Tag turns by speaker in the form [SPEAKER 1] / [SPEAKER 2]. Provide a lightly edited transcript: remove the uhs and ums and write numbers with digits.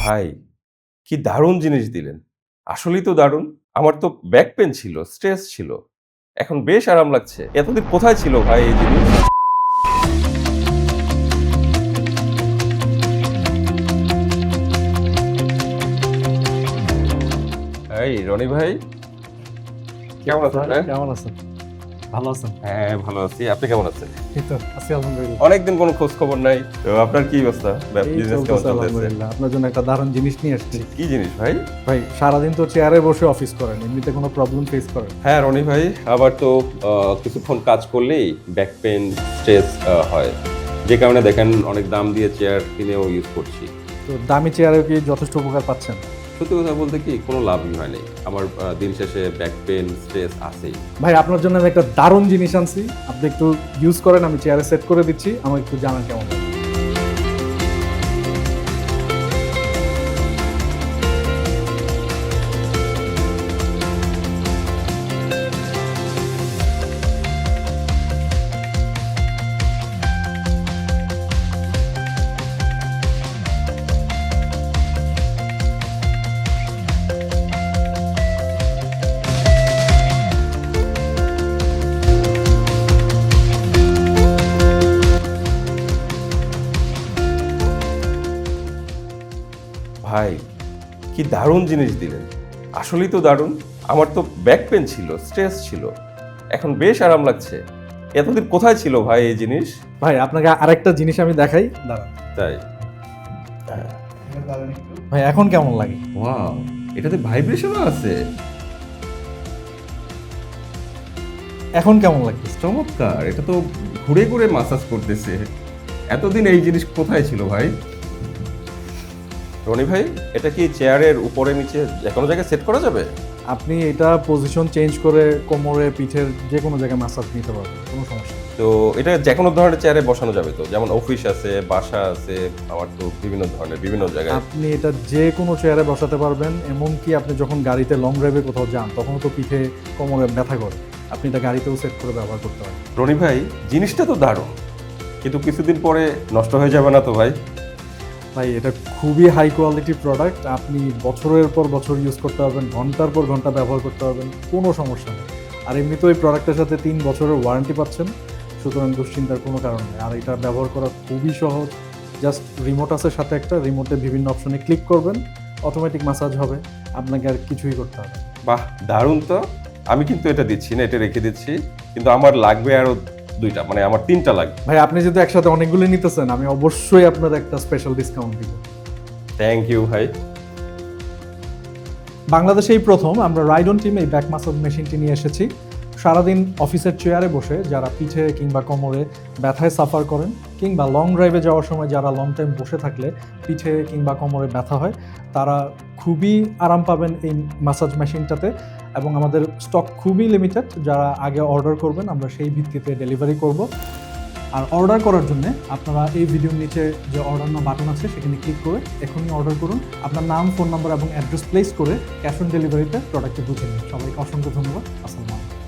[SPEAKER 1] ভাই, কি দারুণ জিনিস দিলেন। আসলেই তো দারুণ। আমার তো ব্যাক পেইন ছিল, স্ট্রেস ছিল। এখন বেশ আরাম লাগছে। এতদিন কোথায় ছিল ভাই এই জিনিস? এই রনি ভাই, কেমন আছেন? হ্যাঁ?
[SPEAKER 2] কেমন আছেন? ভালো আছেন?
[SPEAKER 1] হ্যাঁ, ভালো আছি। আপনি কেমন আছেন?
[SPEAKER 2] এই তো আছি আলহামদুলিল্লাহ।
[SPEAKER 1] অনেকদিন কোনো খোঁজ খবর নাই। তো আপনার কি অবস্থা?
[SPEAKER 2] এই
[SPEAKER 1] বিজনেস কেমন
[SPEAKER 2] চলতেছে
[SPEAKER 1] চলতেছে?
[SPEAKER 2] আলহামদুলিল্লাহ। আপনার জন্য একটা দারুণ জিনিস নিয়ে এসেছি।
[SPEAKER 1] কি জিনিস ভাই?
[SPEAKER 2] ভাই সারাদিন তো চেয়ারে বসে অফিস করেন। এমনিতে কোনো প্রবলেম ফেস করেন?
[SPEAKER 1] হ্যাঁ, রনি ভাই, আবার তো কিছুক্ষণ কাজ করলেই ব্যাক পেইন, স্ট্রেস হয়। যে কারণে দেখেন অনেক দাম দিয়ে চেয়ার কিনেও ইউজ করছি।
[SPEAKER 2] তো দামি চেয়ারেও কি যথেষ্ট উপকার পাচ্ছেন?
[SPEAKER 1] সত্যি কথা বলতে কি কোনো লাভই হয়নি। আমার দিন শেষে ব্যাক পেইন, স্ট্রেস আছেই।
[SPEAKER 2] ভাই আপনার জন্য আমি একটা দারুণ জিনিস আনছি। আপনি একটু ইউজ করেন, আমি চেয়ারে সেট করে দিচ্ছি। আমাকে একটু জানান কেমন লাগে।
[SPEAKER 1] ভাই, কি দারুণ জিনিস দিলেন। আসলেই তো দারুণ। আমার তো ব্যাক পেইন ছিল, স্ট্রেস ছিল। এখন বেশ আরাম লাগছে। এতদিন কোথায় ছিল ভাই এই জিনিস?
[SPEAKER 2] ভাই আপনাকে আরেকটা জিনিস আমি দেখাই, দাঁড়ান।
[SPEAKER 1] তাই?
[SPEAKER 2] ভাই এখন কেমন লাগে?
[SPEAKER 1] ওয়াও! এটাতে ভাইব্রেশনও আছে।
[SPEAKER 2] এখন কেমন লাগতেছে?
[SPEAKER 1] চমৎকার! এটা তো ঘুরে, ঘুরে মাসাজ করতেছে। এতদিন এই জিনিস কোথায় ছিল ভাই? রনি ভাই, এটা কি চেয়ারের উপরে নিচে যেকোনো জায়গায় সেট করা যাবে?
[SPEAKER 2] আপনি এটা পজিশন চেঞ্জ করে কোমরে, পিঠের যে কোনো জায়গায় মাসাজ নিতে পারবেন, কোনো সমস্যা নেই।
[SPEAKER 1] তো এটা যেকোনো ধরনের চেয়ারে বসানো যাবে তো? যেমন অফিস আছে, বাসা আছে, আমার তো বিভিন্ন ধরনের বিভিন্ন জায়গায়।
[SPEAKER 2] আপনি এটা যে কোনো চেয়ারে বসাতে পারবেন, এমনকি আপনি যখন গাড়িতে লং ড্রাইভে কোথাও যান তখনও তো পিঠে কোমরে ব্যথা করে, আপনি এটা গাড়িতেও সেট করে ব্যবহার করতে পারেন।
[SPEAKER 1] রনি ভাই, জিনিসটা তো দারুণ, কিন্তু কিছুদিন পরে নষ্ট হয়ে যাবে না তো ভাই?
[SPEAKER 2] ভাই এটা খুবই হাই কোয়ালিটি প্রোডাক্ট, আপনি বছরের পর বছর ইউজ করতে পারবেন, ঘন্টার পর ঘন্টা ব্যবহার করতে পারবেন, কোনো সমস্যা নেই। আর এমনিতেও এই প্রোডাক্টের সাথে 3 বছরের ওয়ারেন্টি পাচ্ছেন, সুতরাং দুশ্চিন্তার কোনো কারণ নেই। আর এটা ব্যবহার করা খুবই সহজ। জাস্ট রিমোট আছে সাথে একটা, রিমোটে বিভিন্ন অপশনে ক্লিক করবেন, অটোমেটিক ম্যাসাজ হবে, আপনাকে আর কিছুই করতে হবে না।
[SPEAKER 1] বাহ, দারুণ তো। আমি কিন্তু এটা দিচ্ছি না, এটা রেখে দিচ্ছি। কিন্তু আমার লাগবে আরো 2টা, মানে আমার 3টা লাগবে।
[SPEAKER 2] ভাই আপনি যদি একসাথে অনেকগুলো নিতেছেন, আমি অবশ্যই আপনার একটা স্পেশাল ডিসকাউন্ট দিব।
[SPEAKER 1] থ্যাংক ইউ ভাই।
[SPEAKER 2] বাংলাদেশে এই প্রথম আমরা রাইডন টিম এই ব্যাক মাসাজ মেশিনটি নিয়ে এসেছি। সারাদিন অফিসের চেয়ারে বসে যারা পিঠে কিংবা কোমরে ব্যথায় সাফার করেন, কিংবা লং ড্রাইভে যাওয়ার সময় যারা লং টাইম বসে থাকলে পিঠে কিংবা কোমরে ব্যথা হয়, তারা খুবই আরাম পাবেন এই মাসাজ মেশিনটাতে। এবং আমাদের স্টক খুবই লিমিটেড, যারা আগে অর্ডার করবেন আমরা সেই ভিত্তিতে ডেলিভারি করব। আর অর্ডার করার জন্য আপনারা এই ভিডিওর নিচে যে অর্ডার নাও বাটন আছে সেখানে ক্লিক করে এখনই অর্ডার করুন। আপনার নাম, ফোন নাম্বার এবং অ্যাড্রেস প্লেস করে ক্যাশ অন ডেলিভারিতে প্রোডাক্টটি বুঝে নিন। সবাইকে অসংখ্য ধন্যবাদ। আসসালামু আলাইকুম।